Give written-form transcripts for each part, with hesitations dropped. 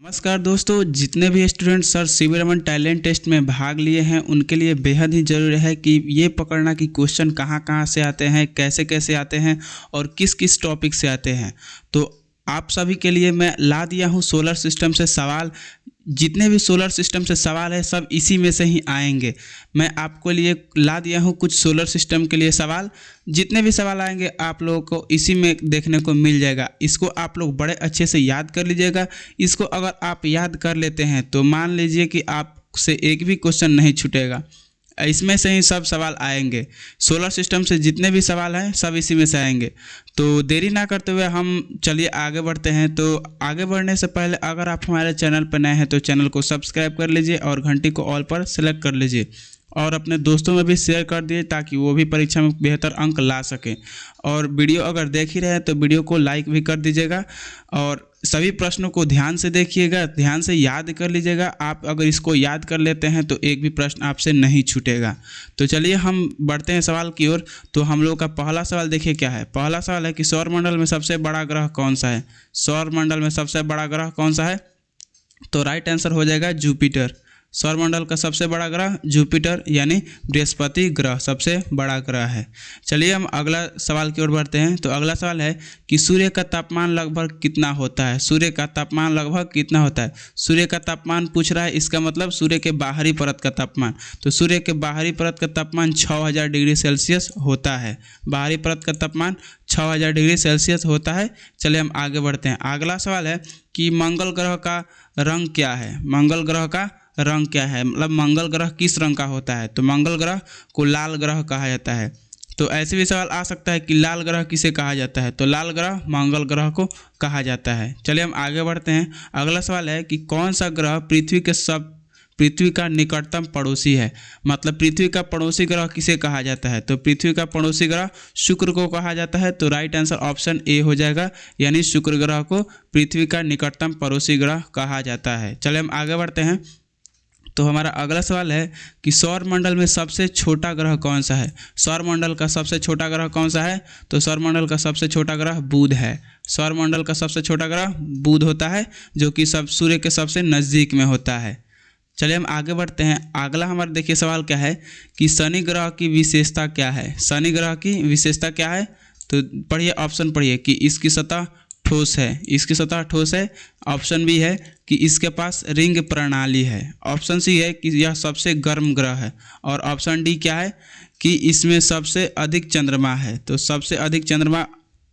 नमस्कार दोस्तों, जितने भी student sir C V Raman talent test में भाग लिए हैं उनके लिए बेहद ही ज़रूरी है कि ये पकड़ना कि क्वेश्चन कहाँ कहाँ से आते हैं, कैसे कैसे आते हैं और किस किस टॉपिक से आते हैं। तो आप सभी के लिए मैं ला दिया हूँ सोलर सिस्टम से सवाल। जितने भी सोलर सिस्टम से सवाल है सब इसी में से ही आएंगे। मैं आपको लिए ला दिया हूँ कुछ सोलर सिस्टम के लिए सवाल। जितने भी सवाल आएंगे आप लोगों को इसी में देखने को मिल जाएगा। इसको आप लोग बड़े अच्छे से याद कर लीजिएगा। इसको अगर आप याद कर लेते हैं तो मान लीजिए कि आपसे एक भी क्वेश्चन नहीं छूटेगा। इसमें से ही सब सवाल आएंगे। सोलर सिस्टम से जितने भी सवाल हैं सब इसी में से आएंगे। तो देरी ना करते हुए हम चलिए आगे बढ़ते हैं। तो आगे बढ़ने से पहले अगर आप हमारे चैनल पर नए हैं तो चैनल को सब्सक्राइब कर लीजिए और घंटी को ऑल पर सेलेक्ट कर लीजिए और अपने दोस्तों में भी शेयर कर दिए ताकि वो भी परीक्षा में बेहतर अंक ला सकें। और वीडियो अगर देख ही रहे हैं तो वीडियो को लाइक भी कर दीजिएगा और सभी प्रश्नों को ध्यान से देखिएगा, ध्यान से याद कर लीजिएगा। आप अगर इसको याद कर लेते हैं तो एक भी प्रश्न आपसे नहीं छूटेगा। तो चलिए हम बढ़ते हैं सवाल की ओर। तो हम लोग का पहला सवाल देखिए क्या है। पहला सवाल है कि सौरमंडल में सबसे बड़ा ग्रह कौन सा है। सौरमंडल में सबसे बड़ा ग्रह कौन सा है? तो राइट आंसर हो जाएगा जुपिटर। सौरमंडल का सबसे बड़ा ग्रह जुपिटर यानी बृहस्पति ग्रह सबसे बड़ा ग्रह है। चलिए हम अगला सवाल की ओर बढ़ते हैं। तो अगला सवाल है कि सूर्य का तापमान लगभग कितना होता है। सूर्य का तापमान लगभग कितना होता है? सूर्य का तापमान पूछ रहा है, इसका मतलब सूर्य के बाहरी परत का तापमान। तो सूर्य के बाहरी परत का तापमान 6000 डिग्री सेल्सियस होता है। बाहरी परत का तापमान 6000 डिग्री सेल्सियस होता है। चलिए हम आगे बढ़ते हैं। अगला सवाल है कि मंगल ग्रह का रंग क्या है। मंगल ग्रह का रंग क्या है, मतलब मंगल ग्रह किस रंग का होता है? तो मंगल ग्रह को लाल ग्रह कहा जाता है। तो ऐसे भी सवाल आ सकता है कि लाल ग्रह किसे कहा जाता है। तो लाल ग्रह मंगल ग्रह को कहा जाता है। चलिए हम आगे बढ़ते हैं। अगला सवाल है कि कौन सा ग्रह पृथ्वी का निकटतम पड़ोसी है। मतलब पृथ्वी का पड़ोसी ग्रह किसे कहा जाता है? तो पृथ्वी का पड़ोसी ग्रह शुक्र को कहा जाता है। तो राइट आंसर ऑप्शन ए हो जाएगा, यानी शुक्र ग्रह को पृथ्वी का निकटतम पड़ोसी ग्रह कहा जाता है। चलिए हम आगे बढ़ते हैं। तो हमारा अगला सवाल है कि सौरमंडल में सबसे छोटा ग्रह कौन सा है। सौरमंडल का सबसे छोटा ग्रह कौन सा है? तो सौरमंडल का सबसे छोटा ग्रह बुध है। सौरमंडल का सबसे छोटा ग्रह बुध होता है, जो कि सूर्य के सबसे नज़दीक में होता है। चलिए हम आगे बढ़ते हैं। अगला हमारा देखिए सवाल क्या है कि शनि ग्रह की विशेषता क्या है। शनि ग्रह की विशेषता क्या है? तो पढ़िए, ऑप्शन पढ़िए कि इसकी सतह ठोस है। इसकी सतह ठोस है। ऑप्शन बी है कि इसके पास रिंग प्रणाली है। ऑप्शन सी है कि यह सबसे गर्म ग्रह है। और ऑप्शन डी क्या है कि इसमें सबसे अधिक चंद्रमा है। तो सबसे अधिक चंद्रमा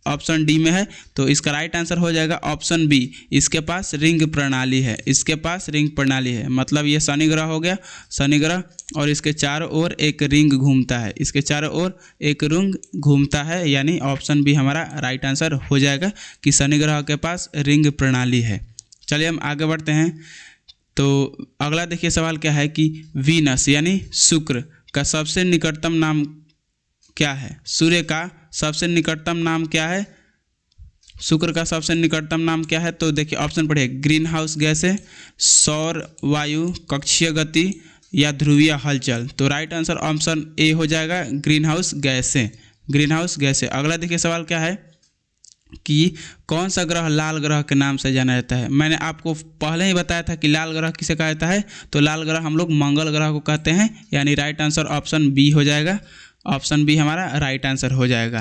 ऑप्शन डी में है। तो इसका राइट आंसर हो जाएगा ऑप्शन बी, इसके पास रिंग प्रणाली है। इसके पास रिंग प्रणाली है, मतलब ये शनि ग्रह हो गया। शनि ग्रह और इसके चारों ओर एक रिंग घूमता है। इसके चारों ओर एक रिंग घूमता है, यानी ऑप्शन बी हमारा राइट आंसर हो जाएगा कि शनि ग्रह के पास रिंग प्रणाली है। चलिए हम आगे बढ़ते हैं। तो अगला देखिए सवाल क्या है कि वीनस यानी शुक्र का सबसे निकटतम नाम क्या है। सूर्य का सबसे निकटतम नाम क्या है? शुक्र का सबसे निकटतम नाम क्या है? तो देखिए ऑप्शन पढ़िए, ग्रीन हाउस गैसें, सौर वायु, कक्षीय गति या ध्रुवीय हलचल। तो राइट आंसर ऑप्शन ए हो जाएगा, ग्रीन हाउस गैसें। ग्रीन हाउस गैसें। अगला देखिए सवाल क्या है कि कौन सा ग्रह लाल ग्रह के नाम से जाना जाता है। मैंने आपको पहले ही बताया था कि लाल ग्रह किसे कहा जाता है। तो लाल ग्रह हम लोग मंगल ग्रह को कहते हैं, यानी राइट आंसर ऑप्शन बी हो जाएगा। ऑप्शन बी हमारा राइट आंसर हो जाएगा।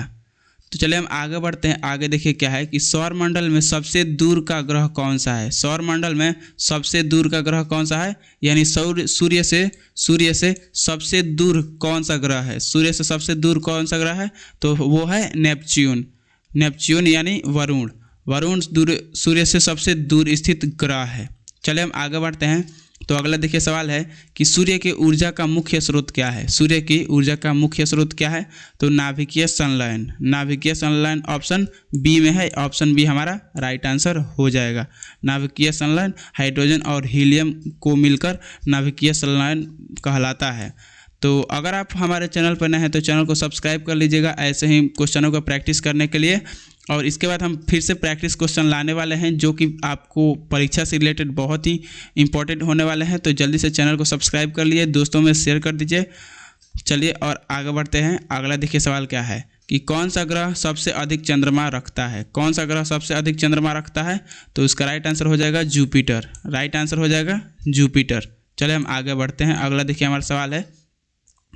तो चलिए हम आगे बढ़ते हैं। आगे देखिए क्या है कि सौरमंडल में सबसे दूर का ग्रह कौन सा है। सौरमंडल में सबसे दूर का ग्रह कौन सा है, यानी सूर्य से सबसे दूर कौन सा ग्रह है। सूर्य से सबसे दूर कौन सा ग्रह है? तो वो है नेपच्यून। नेपच्यून यानी वरुण। वरुण सूर्य से सबसे दूर स्थित ग्रह है। चलिए हम आगे बढ़ते हैं। तो अगला देखिए सवाल है कि सूर्य की ऊर्जा का मुख्य स्रोत क्या है। सूर्य की ऊर्जा का मुख्य स्रोत क्या है? तो नाभिकीय संलयन। नाभिकीय संलयन ऑप्शन बी में है। ऑप्शन बी हमारा राइट आंसर हो जाएगा। नाभिकीय संलयन हाइड्रोजन और हीलियम को मिलकर नाभिकीय संलयन कहलाता है। तो अगर आप हमारे चैनल पर नए हैं तो चैनल को सब्सक्राइब कर लीजिएगा ऐसे ही क्वेश्चनों को प्रैक्टिस करने के लिए। और इसके बाद हम फिर से प्रैक्टिस क्वेश्चन लाने वाले हैं जो कि आपको परीक्षा से रिलेटेड बहुत ही इंपॉर्टेंट होने वाले हैं। तो जल्दी से चैनल को सब्सक्राइब कर लिए, दोस्तों में शेयर कर दीजिए। चलिए और आगे बढ़ते हैं। अगला देखिए सवाल क्या है कि कौन सा ग्रह सबसे अधिक चंद्रमा रखता है, कौन सा ग्रह सबसे अधिक चंद्रमा रखता है, तो इसका राइट आंसर हो जाएगा जुपिटर, राइट आंसर हो जाएगा जुपिटर। चलिए हम आगे बढ़ते हैं। अगला देखिए हमारा सवाल है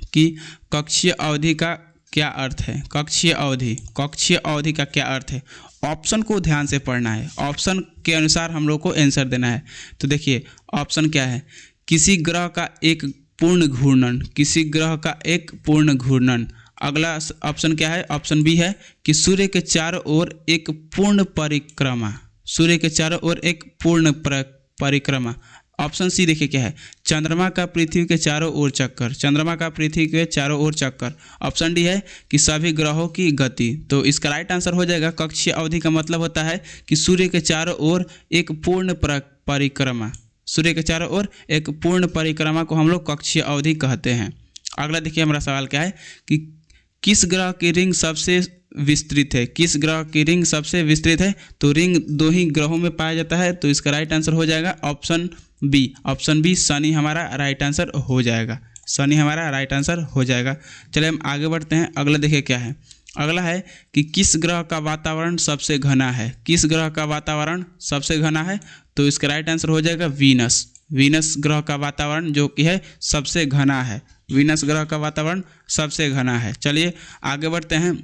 कि कक्षीय अवधि का क्या अर्थ है। कक्षीय अवधि का क्या अर्थ है। ऑप्शन को ध्यान से पढ़ना है, ऑप्शन के अनुसार हम लोग को आंसर देना है। तो देखिए ऑप्शन क्या है, किसी ग्रह का एक पूर्ण घूर्णन, किसी ग्रह का एक पूर्ण घूर्णन। अगला ऑप्शन क्या है, ऑप्शन बी है कि सूर्य के चारों ओर एक पूर्ण परिक्रमा, सूर्य के चारों ओर एक पूर्ण परिक्रमा। ऑप्शन सी देखिए क्या है, चंद्रमा का पृथ्वी के चारों ओर चक्कर, चंद्रमा का पृथ्वी के चारों ओर चक्कर। ऑप्शन डी है कि सभी ग्रहों की गति। तो इसका राइट आंसर हो जाएगा कक्षीय अवधि का मतलब होता है कि सूर्य के चारों ओर एक पूर्ण परिक्रमा, सूर्य के चारों ओर एक पूर्ण परिक्रमा को हम लोग कक्षीय अवधि कहते हैं। अगला देखिए हमारा सवाल क्या है कि किस ग्रह की रिंग सबसे विस्तृत है, किस ग्रह की रिंग सबसे विस्तृत है। तो रिंग दो ही ग्रहों में पाया जाता है, तो इसका राइट आंसर हो जाएगा option B, option B Shani हमारा राइट आंसर हो जाएगा, शनि हमारा राइट आंसर हो जाएगा। चलिए हम आगे बढ़ते हैं। अगला देखिए क्या है, अगला है कि किस ग्रह का वातावरण सबसे घना है, किस ग्रह का वातावरण सबसे घना है। तो इसका राइट आंसर हो जाएगा वीनस, वीनस ग्रह का वातावरण जो कि है सबसे घना है, वीनस ग्रह का वातावरण सबसे घना है। चलिए आगे बढ़ते हैं।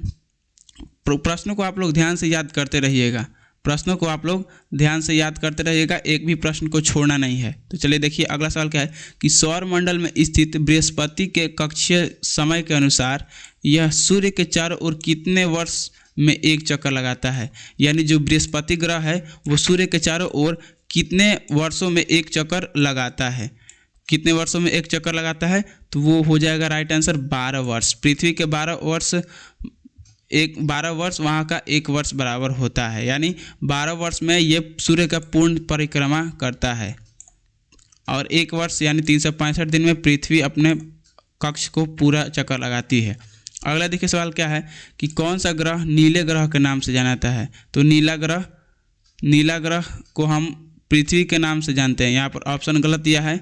प्रश्नों को आप लोग ध्यान से याद करते रहिएगा, प्रश्नों को आप लोग ध्यान से याद करते रहिएगा, एक भी प्रश्न को छोड़ना नहीं है। तो चलिए देखिए अगला सवाल क्या है कि सौर मंडल में स्थित बृहस्पति के कक्षीय समय के अनुसार यह सूर्य के चारों ओर कितने वर्ष में एक चक्कर लगाता है। यानी जो बृहस्पति ग्रह है वो सूर्य के चारों ओर कितने वर्षों में एक चक्कर लगाता है, कितने वर्षों में एक चक्कर लगाता है। तो वो हो जाएगा राइट आंसर 12 वर्ष। पृथ्वी के 12 वर्ष वहाँ का एक वर्ष बराबर होता है, यानी 12 वर्ष में ये सूर्य का पूर्ण परिक्रमा करता है और एक वर्ष यानी 365 दिन में पृथ्वी अपने कक्ष को पूरा चक्कर लगाती है। अगला देखिए सवाल क्या है कि कौन सा ग्रह नीले ग्रह के नाम से जाना जाता है। तो नीला ग्रह को हम पृथ्वी के नाम से जानते हैं। यहाँ पर ऑप्शन गलत दिया है,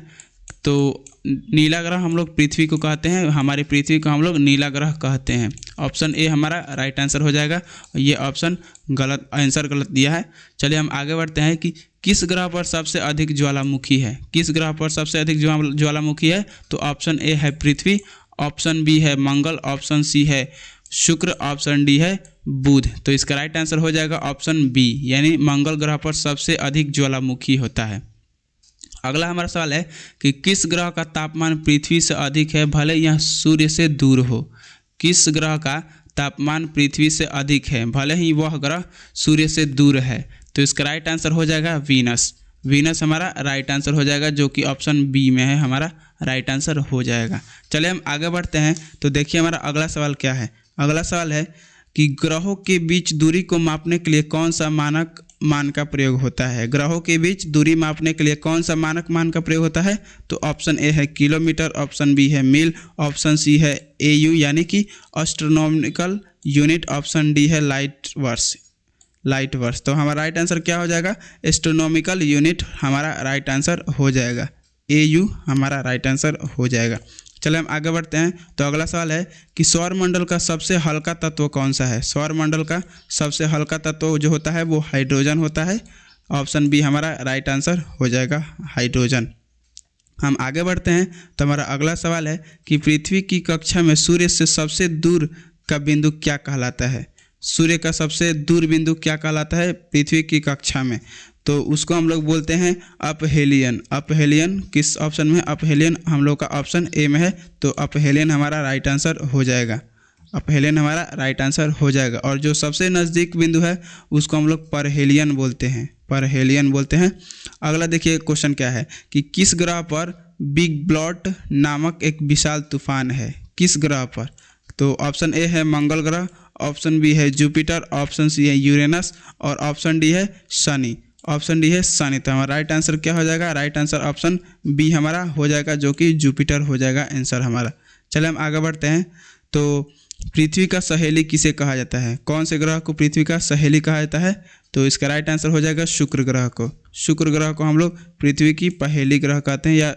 तो नीला ग्रह हम लोग पृथ्वी को कहते हैं, हमारी पृथ्वी को हम लोग नीला ग्रह कहते हैं। ऑप्शन ए हमारा राइट आंसर हो जाएगा, ये ऑप्शन गलत, आंसर गलत दिया है। चलिए हम आगे बढ़ते हैं कि किस ग्रह पर सबसे अधिक ज्वालामुखी है, किस ग्रह पर सबसे अधिक ज्वालामुखी है। तो ऑप्शन ए है पृथ्वी, ऑप्शन बी है मंगल, ऑप्शन सी है शुक्र, ऑप्शन डी है बुध। तो इसका राइट आंसर हो जाएगा ऑप्शन बी, यानी मंगल ग्रह पर सबसे अधिक ज्वालामुखी होता है। अगला हमारा सवाल है कि किस ग्रह का तापमान पृथ्वी से अधिक है भले यह सूर्य से दूर हो। किस ग्रह का तापमान पृथ्वी से अधिक है भले ही वह ग्रह सूर्य से दूर है। तो इसका राइट आंसर हो जाएगा वीनस, वीनस हमारा राइट आंसर हो जाएगा, जो कि ऑप्शन बी में है, हमारा राइट आंसर हो जाएगा। चलिए हम आगे बढ़ते हैं। तो देखिए हमारा अगला सवाल क्या है। अगला सवाल है कि ग्रहों के बीच दूरी को मापने के लिए कौन सा मानक मान का प्रयोग होता है। ग्रहों के बीच दूरी मापने के लिए कौन सा मानक मान का प्रयोग होता है। तो ऑप्शन ए है किलोमीटर, ऑप्शन बी है मील, ऑप्शन सी है एयू यानी कि एस्ट्रोनॉमिकल यूनिट, ऑप्शन डी है लाइट वर्ष। तो हमारा राइट आंसर क्या हो जाएगा, एस्ट्रोनॉमिकल यूनिट हमारा राइट आंसर हो जाएगा, एयू हमारा राइट आंसर हो जाएगा। चलिए हम आगे बढ़ते हैं। तो अगला सवाल है कि सौर मंडल का सबसे हल्का तत्व कौन सा है। सौर मंडल का सबसे हल्का तत्व जो होता है वो हाइड्रोजन होता है, ऑप्शन बी हमारा राइट आंसर हो जाएगा हाइड्रोजन। हम आगे बढ़ते हैं। तो हमारा अगला सवाल है कि पृथ्वी की कक्षा में सूर्य से सबसे दूर का बिंदु क्या कहलाता है। सूर्य का सबसे दूर बिंदु क्या कहलाता है पृथ्वी की कक्षा में। तो उसको हम लोग बोलते हैं अपहेलियन। अपहेलियन किस ऑप्शन में, अपहेलियन हम लोग का ऑप्शन ए में है। तो अपहेलियन हमारा राइट आंसर हो जाएगा, अपहेलियन हमारा राइट आंसर हो जाएगा। और जो सबसे नज़दीक बिंदु है उसको हम लोग परहेलियन बोलते हैं, परहेलियन बोलते हैं। अगला देखिए क्वेश्चन क्या है कि किस ग्रह पर बिग ब्लॉट नामक एक विशाल तूफान है। किस ग्रह पर। तो ऑप्शन ए है मंगल ग्रह, ऑप्शन बी है जुपिटर, ऑप्शन सी है यूरेनस और ऑप्शन डी है शनि, ऑप्शन डी है शनि। तो हमारा राइट आंसर क्या हो जाएगा, राइट आंसर ऑप्शन बी हमारा हो जाएगा, जो कि जुपिटर हो जाएगा आंसर हमारा। चलिए हम आगे बढ़ते हैं। तो पृथ्वी का सहेली किसे कहा जाता है, कौन से ग्रह को पृथ्वी का सहेली कहा जाता है। तो इसका राइट आंसर हो जाएगा शुक्र ग्रह को। शुक्र ग्रह को हम लोग पृथ्वी की पहेली ग्रह कहते हैं या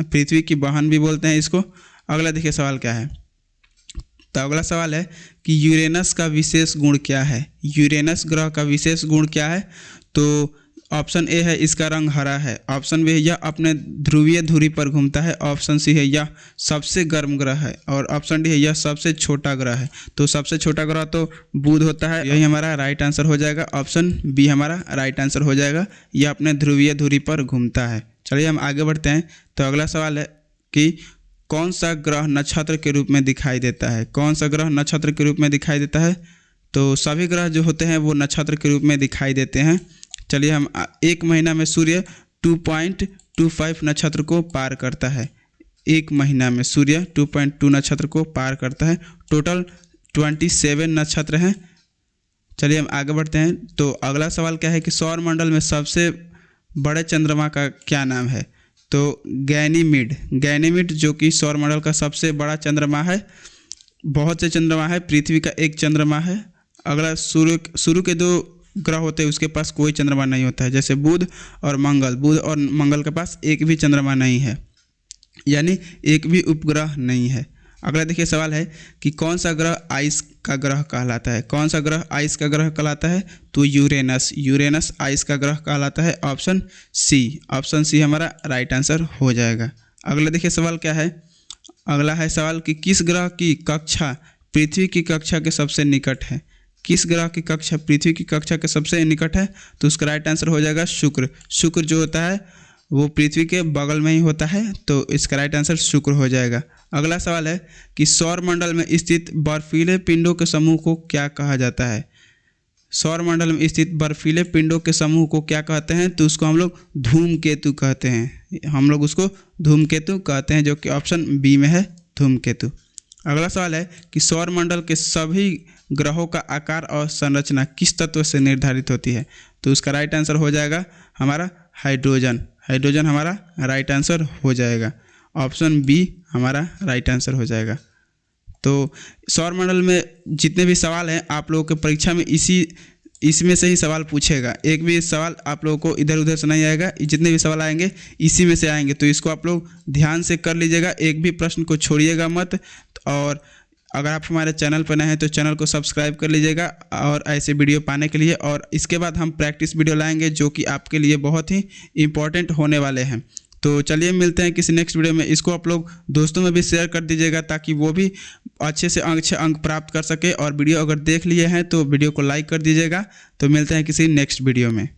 पृथ्वी की बहन भी बोलते हैं इसको। अगला देखिए सवाल क्या है। तो अगला सवाल है कि यूरेनस का विशेष गुण क्या है। यूरेनस ग्रह का विशेष गुण क्या है। तो ऑप्शन ए है इसका रंग हरा है, ऑप्शन बी है यह अपने ध्रुवीय धुरी पर घूमता है, ऑप्शन सी है यह सबसे गर्म ग्रह है, और ऑप्शन डी है यह सबसे छोटा ग्रह है। तो सबसे छोटा ग्रह तो बुध होता है, यही हमारा राइट आंसर हो जाएगा। ऑप्शन बी हमारा राइट आंसर हो जाएगा, यह अपने ध्रुवीय धुरी पर घूमता है। चलिए हम आगे बढ़ते हैं। तो अगला सवाल है कि कौन सा ग्रह नक्षत्र के रूप में दिखाई देता है। कौन सा ग्रह नक्षत्र के रूप में दिखाई देता है। तो सभी ग्रह जो होते हैं वो नक्षत्र के रूप में दिखाई देते हैं। चलिए हम एक महीना में सूर्य 2.25 नक्षत्र को पार करता है। एक महीना में सूर्य 2.2 नक्षत्र को पार करता है। टोटल 27 नक्षत्र हैं। चलिए हम आगे बढ़ते हैं। तो अगला सवाल क्या है कि सौर मंडल में सबसे बड़े चंद्रमा का क्या नाम है। तो गैनीमीड जो कि सौर मंडल का सबसे बड़ा चंद्रमा है। बहुत से चंद्रमा है, पृथ्वी का एक चंद्रमा है। अगला सूर्य के 2 ग्रह होते हैं, उसके पास कोई चंद्रमा नहीं होता है, जैसे बुध और मंगल के पास एक भी चंद्रमा नहीं है, यानी एक भी उपग्रह नहीं है। अगला देखिए सवाल है कि कौन सा ग्रह आइस का ग्रह कहलाता है। कौन सा ग्रह आइस का ग्रह कहलाता है। तो यूरेनस आइस का ग्रह कहलाता है। ऑप्शन सी हमारा राइट आंसर हो जाएगा। अगला देखिए सवाल क्या है। अगला है सवाल कि किस ग्रह की कक्षा पृथ्वी की कक्षा के सबसे निकट है। किस ग्रह की कक्षा पृथ्वी की कक्षा के सबसे निकट है। तो उसका राइट आंसर हो जाएगा शुक्र जो होता है वो पृथ्वी के बगल में ही होता है, तो इसका राइट आंसर शुक्र हो जाएगा। अगला सवाल है कि सौर मंडल में स्थित बर्फीले पिंडों के समूह को क्या कहा जाता है। सौर मंडल में स्थित बर्फीले पिंडों के समूह को क्या कहते हैं। तो उसको हम लोग धूमकेतु कहते हैं। हम लोग उसको धूमकेतु कहते हैं, जो कि ऑप्शन बी में है, धूमकेतु। अगला सवाल है कि सौर मंडल के सभी ग्रहों का आकार और संरचना किस तत्व से निर्धारित होती है। तो उसका राइट आंसर हो जाएगा हमारा हाइड्रोजन हमारा राइट आंसर हो जाएगा। ऑप्शन बी हमारा राइट आंसर हो जाएगा। तो सौर मंडल में जितने भी सवाल हैं आप लोगों के परीक्षा में इसमें से ही सवाल पूछेगा। एक भी सवाल आप लोगों को इधर उधर से नहीं आएगा, जितने भी सवाल आएंगे इसी में से आएंगे। तो इसको आप लोग ध्यान से कर लीजिएगा, एक भी प्रश्न को छोड़िएगा मत। और अगर आप हमारे चैनल पर नए हैं तो चैनल को सब्सक्राइब कर लीजिएगा और ऐसे वीडियो पाने के लिए। और इसके बाद हम प्रैक्टिस वीडियो लाएंगे जो कि आपके लिए बहुत ही इम्पोर्टेंट होने वाले हैं। तो चलिए मिलते हैं किसी नेक्स्ट वीडियो में। इसको आप लोग दोस्तों में भी शेयर कर दीजिएगा ताकि वो भी अच्छे अंक प्राप्त कर सके। और वीडियो अगर देख लिए हैं तो वीडियो को लाइक कर दीजिएगा। तो मिलते हैं किसी नेक्स्ट वीडियो में।